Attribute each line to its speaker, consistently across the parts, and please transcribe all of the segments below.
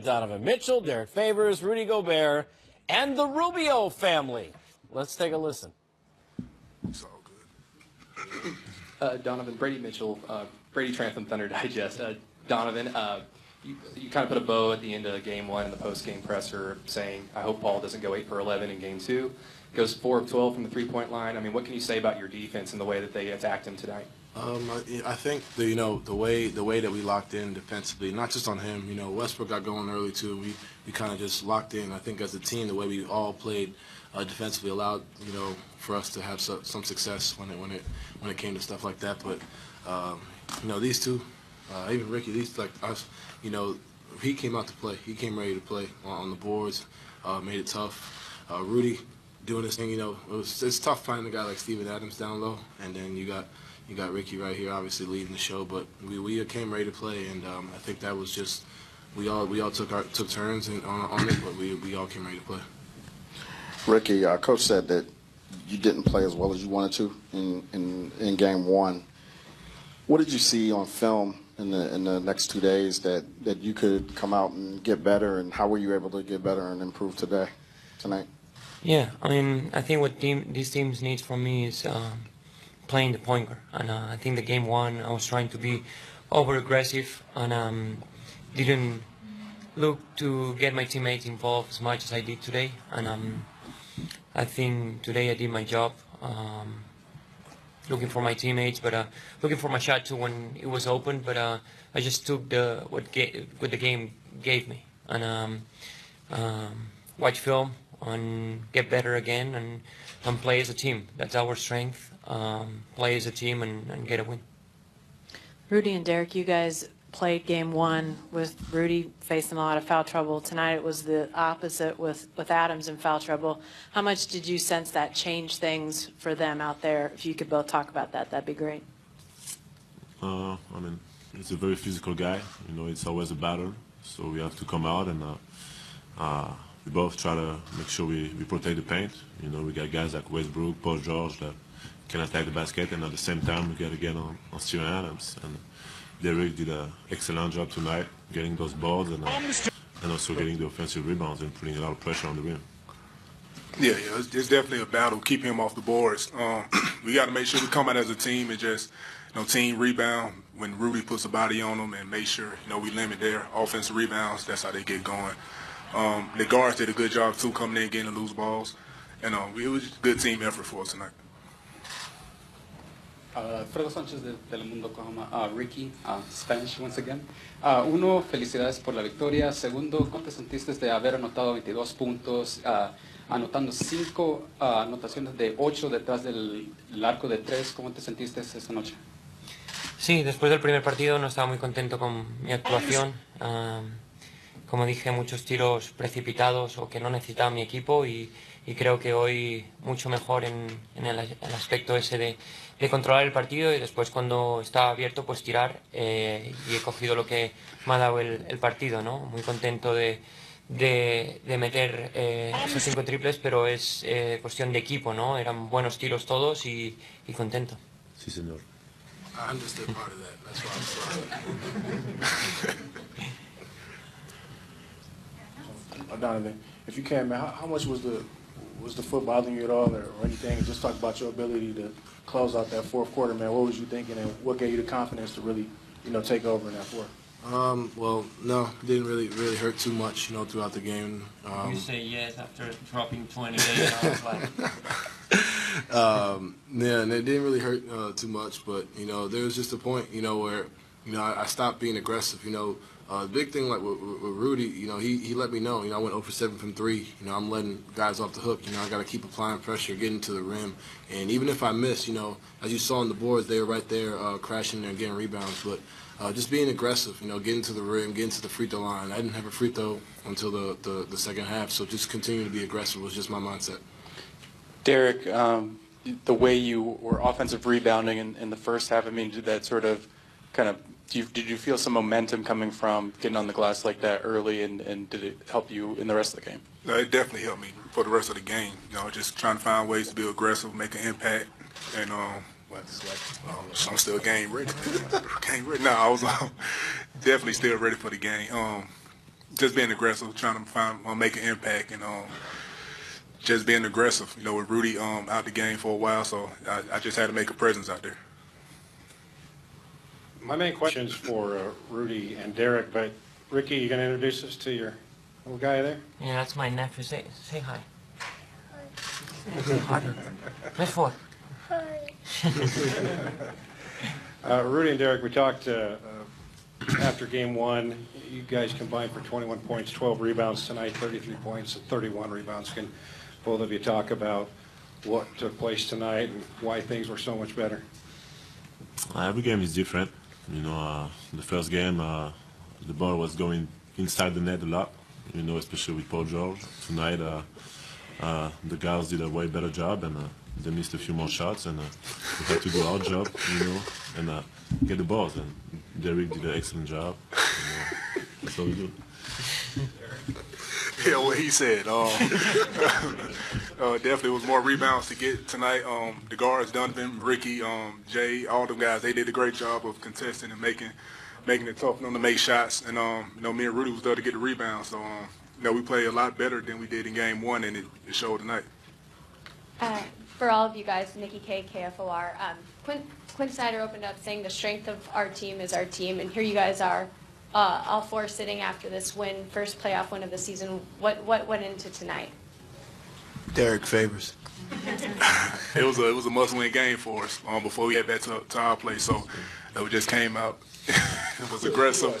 Speaker 1: Donovan Mitchell, Derek Favors, Rudy Gobert, and the Rubio family. Let's take a listen.
Speaker 2: It's all good.
Speaker 3: Donovan, Brady Mitchell, Brady Trantham Thunder Digest. Donovan, you kind of put a bow at the end of game one in the post-game presser saying, I hope Paul doesn't go 8 for 11 in game two. Goes 4 of 12 from the three-point line. I mean, what can you say about your defense and the way that they attacked him tonight?
Speaker 2: I think the way that we locked in defensively, not just on him. Westbrook got going early too. We kind of just locked in. I think as a team, the way we all played defensively allowed for us to have some success when it came to stuff like that. But these two, even Ricky, these like us, he came out to play. He came ready to play on the boards, made it tough. Rudy doing his thing. It's tough finding a guy like Steven Adams down low, and then you got Ricky right here, obviously leading the show. But we came ready to play, and I think that was just we all took turns on it, but we all came ready to play.
Speaker 4: Ricky, Coach said that you didn't play as well as you wanted to in game one. What did you see on film in the next 2 days that you could come out and get better, and how were you able to get better and improve tonight?
Speaker 5: Yeah, I mean, I think what these teams need from me is playing the point guard. And I think the game one, I was trying to be over-aggressive and didn't look to get my teammates involved as much as I did today. And I think today I did my job, looking for my teammates, but looking for my shot too when it was open. But I just took what the game gave me, and watch film and get better again and play as a team. That's our strength. Play as a team and get a win.
Speaker 6: Rudy and Derek, you guys played game one with Rudy facing a lot of foul trouble. Tonight it was the opposite with Adams in foul trouble. How much did you sense that changed things for them out there? If you could both talk about that, that'd be great.
Speaker 7: I mean, it's a very physical guy. It's always a battle. So we have to come out and we both try to make sure we protect the paint. We got guys like Westbrook, Paul George that can attack the basket, and at the same time we got to get on Steven Adams. And Derek did an excellent job tonight getting those balls and also getting the offensive rebounds and putting a lot of pressure on the rim.
Speaker 2: Yeah, it's definitely a battle keeping him off the boards. We got to make sure we come out as a team and just team rebound when Rudy puts a body on them, and make sure we limit their offensive rebounds. That's how they get going. The guards did a good job too, coming in, getting the loose balls, and it was a good team effort for us tonight.
Speaker 3: Fredo Sanchez de Telemundo Oklahoma. Ricky, Spanish once again. Uno, felicidades por la victoria. Segundo, ¿cómo te sentiste de haber anotado 22 puntos, anotando 5 anotaciones de 8 detrás del arco de 3? ¿Cómo te sentiste esta noche?
Speaker 5: Sí, después del primer partido no estaba muy contento con mi actuación. Como dije, muchos tiros precipitados o que no necesitaba mi equipo y creo que hoy mucho mejor en el aspecto ese de controlar el partido y después cuando estaba abierto pues tirar y he cogido lo que me ha dado el partido, ¿no? Muy contento de meter esos 5 triples, pero es cuestión de equipo, ¿no? Eran buenos tiros todos y contento.
Speaker 7: Sí, señor.
Speaker 2: I understood part of that. That's why I'm sorry.
Speaker 8: Donovan, if you can, man, how much was the foot bothering you at all, or anything? Just talk about your ability to close out that fourth quarter, man. What was you thinking, and what gave you the confidence to really, take over in that fourth?
Speaker 2: Well, no, it didn't really hurt too much, throughout the game.
Speaker 5: You say yes after dropping 28. I was like.
Speaker 2: Yeah, and it didn't really hurt too much, but there was just a point, where I stopped being aggressive. The big thing like with Rudy, he let me know. I went 0 for 7 from 3. I'm letting guys off the hook. I got to keep applying pressure, getting to the rim, and even if I miss, as you saw on the boards, they were right there crashing and getting rebounds. But just being aggressive, getting to the rim, getting to the free throw line. I didn't have a free throw until the second half, so just continue to be aggressive was just my mindset.
Speaker 3: Derek, the way you were offensive rebounding in the first half, I mean, did that sort of did you feel some momentum coming from getting on the glass like that early, and did it help you in the rest of the game?
Speaker 2: No, it definitely helped me for the rest of the game. Just trying to find ways to be aggressive, make an impact, and I'm still game ready. Game ready. No, I was definitely still ready for the game.
Speaker 9: just being aggressive, trying to make an impact, and just being aggressive. You know, with Rudy out the game for a while, so I just had to make a presence out there.
Speaker 10: My main question is for Rudy and Derek, but Ricky, you going to introduce us to your little guy there?
Speaker 5: Yeah, that's my nephew. Say hi. Harder. Let's for.
Speaker 10: Rudy and Derek, we talked after game one. You guys combined for 21 points, 12 rebounds tonight, 33 points, and 31 rebounds. Can both of you talk about what took place tonight and why things were so much better?
Speaker 7: Every game is different. You know, the first game, the ball was going inside the net a lot, you know, especially with Paul George. Tonight, the guys did a way better job, and they missed a few more shots, and we had to do our job, you know, and get the balls. And Derek did an excellent job. That's all we do.
Speaker 9: Yeah, what he said. Definitely was more rebounds to get tonight. The guards, Donovan, Ricky, Jay, all them guys, they did a great job of contesting and making it tough for them to make shots. And you know, me and Rudy was there to get the rebounds. So you know, we played a lot better than we did in game one, and it showed tonight.
Speaker 11: For all of you guys, Nikki K, KFOR. Quinn Snyder opened up saying the strength of our team is our team, and here you guys are, all four sitting after this win, first playoff win of the season. What went into tonight?
Speaker 2: Derek Favors.
Speaker 9: It was a must-win game for us before we head back to our place. So we just came out. It was aggressive.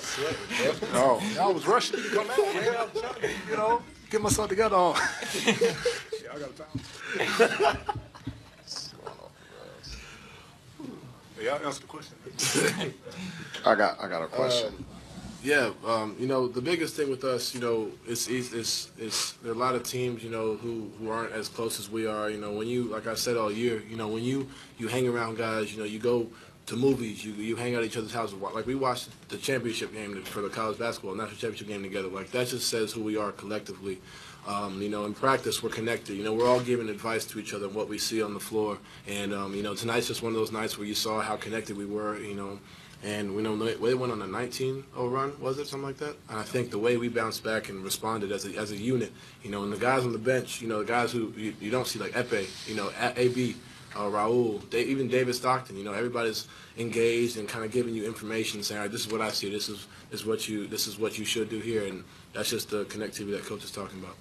Speaker 9: No, I was rushing to come out, man. I was trying to, you know, get myself together on. Yeah, I got time. Yeah, answer the question.
Speaker 4: I got a question.
Speaker 2: Yeah, you know, the biggest thing with us, you know, it's there are a lot of teams, you know, who aren't as close as we are. You know, when you, like I said all year, you know, when you hang around guys, you know, you go to movies, you hang out at each other's houses. Like we watched the championship game for the college basketball, national championship game together. Like that just says who we are collectively. You know, in practice, we're connected. You know, we're all giving advice to each other on what we see on the floor. And, you know, tonight's just one of those nights where you saw how connected we were, you know. And we know they went on a 19-0 run, was it, something like that? And I think the way we bounced back and responded as a unit, you know, and the guys on the bench, you know, the guys who you don't see, like Epe, you know, AB, Raul, even David Stockton, you know, everybody's engaged and kind of giving you information, saying, all right, this is what I see, this is what you should do here, and that's just the connectivity that Coach is talking about.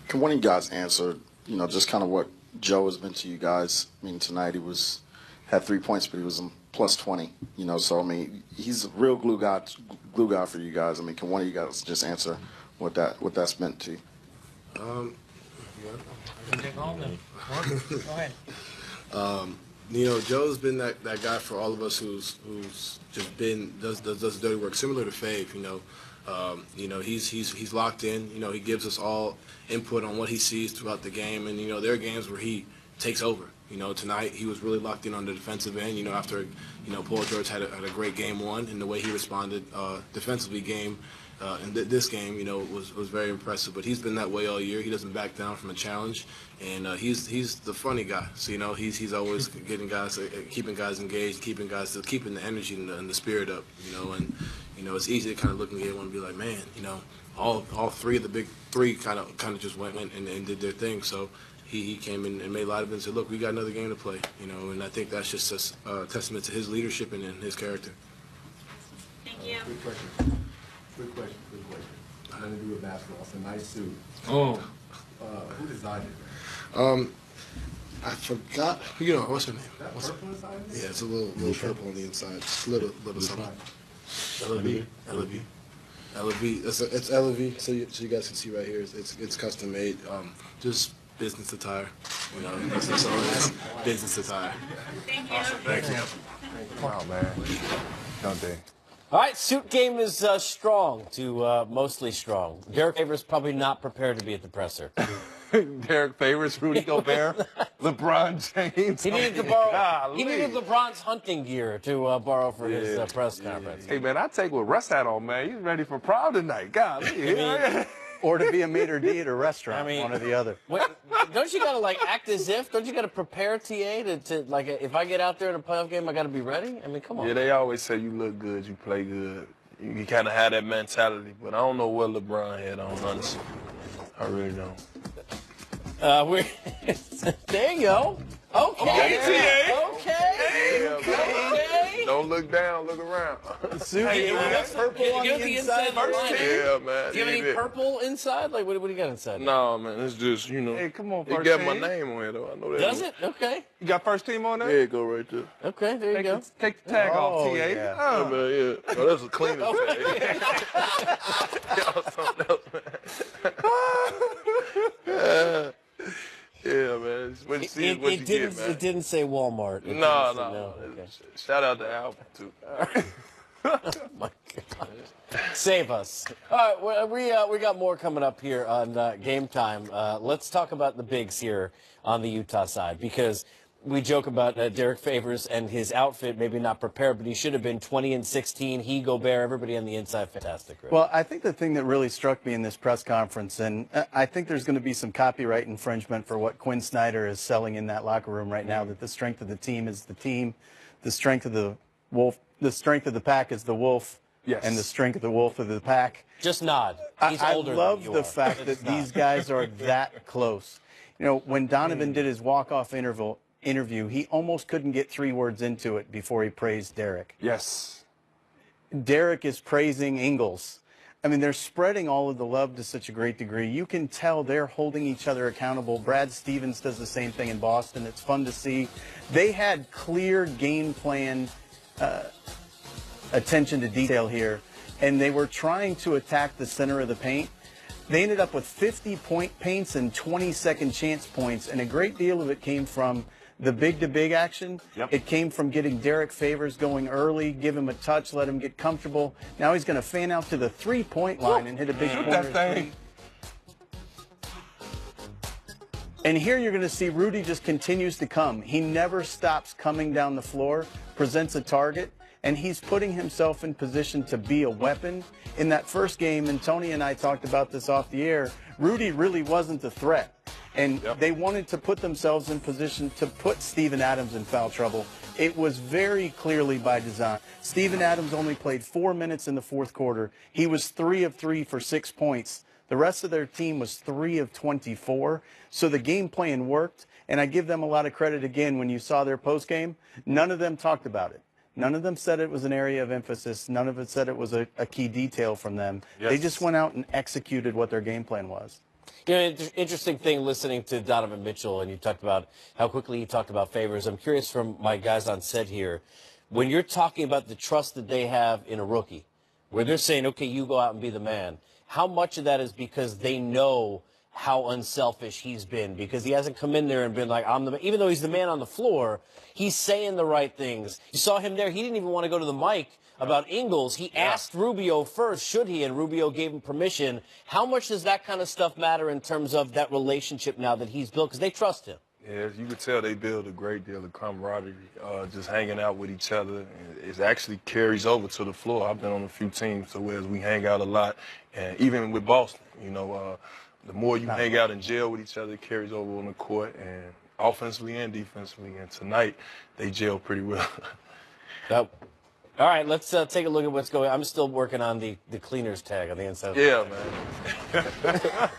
Speaker 4: Can one of you guys answer, you know, just kind of what Joe has been to you guys? I mean, tonight he had 3 points, but he was plus 20, you know, so I mean, he's a real glue guy for you guys. I mean, can one of you guys just answer what that's meant to you?
Speaker 5: Go ahead.
Speaker 2: You know, Joe's been that guy for all of us who's just does dirty work, similar to Fave. You know, he's locked in. You know, he gives us all input on what he sees throughout the game, and you know, there are games where he takes over. You know, tonight he was really locked in on the defensive end. You know, after, you know, Paul George had a great game one, and the way he responded defensively in this game, you know, was very impressive. But he's been that way all year. He doesn't back down from a challenge, and he's the funny guy. So you know, he's always getting guys, keeping guys engaged, keeping the energy and the spirit up. You know, and you know, it's easy to kind of look at one and be like, man, you know, all three of the big three kind of just went and did their thing. So. He came in and made a lot of it and said, look, we got another game to play, you know, and I think that's just a testament to his leadership and his character.
Speaker 12: Thank you. Quick question. Nothing to do with basketball. It's a nice suit.
Speaker 2: Oh.
Speaker 12: Who designed it?
Speaker 2: I forgot. You know, what's her name?
Speaker 12: What's purple inside?
Speaker 2: Yeah, it's a little purple on the inside. Just a little something. LV. It's LV, so you guys can see right here. It's custom made. Just business attire. You know, that's all it is. Business attire.
Speaker 12: Thank you.
Speaker 2: Thank you.
Speaker 12: Wow, man. Don't they?
Speaker 1: All right, suit game is strong to mostly strong. Derek Favors probably not prepared to be at the presser.
Speaker 13: Derek Favors, Rudy Gobert, LeBron James.
Speaker 1: He needed to borrow. He needed LeBron's hunting gear to borrow for his press conference.
Speaker 13: Hey man, I take what Russ had on, man. He's ready for prom tonight. Golly.
Speaker 14: Or to be a maitre d' at a restaurant, one or the other.
Speaker 1: Wait, don't you gotta like act as if? Don't you gotta prepare TA to like if I get out there in a playoff game, I gotta be ready? I mean, come on.
Speaker 13: Yeah, they always say you look good, you play good. you kind of have that mentality. But I don't know what LeBron had on, honestly. I really don't.
Speaker 1: There you go. Okay.
Speaker 13: Okay. Don't look down, look around.
Speaker 1: Hey, you got purple on the inside?
Speaker 13: Yeah, man.
Speaker 1: Do you have any purple inside? Like, what do you got inside?
Speaker 13: No, man. It's just, you know.
Speaker 9: Hey, come on,
Speaker 13: It
Speaker 9: first
Speaker 13: got
Speaker 9: team.
Speaker 13: my name on it, though. I know that.
Speaker 1: Does it? Okay.
Speaker 9: You got first team on there?
Speaker 13: Yeah, go right there.
Speaker 1: Okay, there you go.
Speaker 9: Take the tag off, TA.
Speaker 14: yeah.
Speaker 13: Yeah, man, yeah. Oh, that's a cleaner tag. Y'all something else, man. Yeah, man. What you see is what you get, man.
Speaker 1: It didn't say Walmart.
Speaker 13: No.
Speaker 1: Okay.
Speaker 13: Shout out to Alvin, too.
Speaker 1: Oh my God. Save us. All right, well, we got more coming up here on Game Time. Let's talk about the bigs here on the Utah side, because we joke about Derek Favors and his outfit, maybe not prepared, but he should have been 20 and 16. He, Gobert, everybody on the inside, fantastic. Right?
Speaker 14: Well, I think the thing that really struck me in this press conference, and I think there's going to be some copyright infringement for what Quinn Snyder is selling in that locker room right now, that the strength of the team is the team, the strength of the wolf, the strength of the pack is the wolf, and the strength of the wolf of the pack.
Speaker 1: Just nod. He's older
Speaker 14: I love
Speaker 1: than you
Speaker 14: the
Speaker 1: are.
Speaker 14: fact that these guys are that close. You know, when Donovan did his walk-off interview, he almost couldn't get 3 words into it before he praised Derek.
Speaker 9: Yes.
Speaker 14: Derek is praising Ingles. I mean, they're spreading all of the love to such a great degree. You can tell they're holding each other accountable. Brad Stevens does the same thing in Boston. It's fun to see. They had clear game plan attention to detail here, and they were trying to attack the center of the paint. They ended up with 50-point paints and 20-second chance points, and a great deal of it came from the big-to-big action. It came from getting Derek Favors going early, give him a touch, let him get comfortable. Now he's going to fan out to the three-point line and hit a big corner three. And here you're going to see Rudy just continues to come. He never stops coming down the floor, presents a target, and he's putting himself in position to be a weapon. In that first game, and Tony and I talked about this off the air, Rudy really wasn't the threat. And they wanted to put themselves in position to put Steven Adams in foul trouble. It was very clearly by design. Steven Adams only played 4 minutes in the fourth quarter. He was 3 of 3 for 6 points. The rest of their team was 3 of 24. So the game plan worked, and I give them a lot of credit again. When you saw their postgame, none of them talked about it. None of them said it was an area of emphasis. None of it said it was a key detail from them. They just went out and executed what their game plan was.
Speaker 1: You know, interesting thing listening to Donovan Mitchell, and you talked about how quickly he talked about Favors. I'm curious from my guys on set here, when you're talking about the trust that they have in a rookie, where they're saying, okay, you go out and be the man, how much of that is because they know how unselfish he's been, because he hasn't come in there and been like, I'm the man. Even though he's the man on the floor, he's saying the right things. You saw him there. He didn't even want to go to the mic about Ingles. He asked Rubio first, should he, and Rubio gave him permission. How much does that kind of stuff matter in terms of that relationship now that he's built? Because they trust him.
Speaker 13: Yeah, you could tell they build a great deal of camaraderie, just hanging out with each other. It actually carries over to the floor. I've been on a few teams so where we hang out a lot, and even with Boston, you know, the more you hang out and gel with each other, it carries over on the court, and offensively and defensively. And tonight, they gel pretty well.
Speaker 1: All right, let's take a look at what's going on. I'm still working on the cleaners tag on the inside.
Speaker 13: Yeah, man.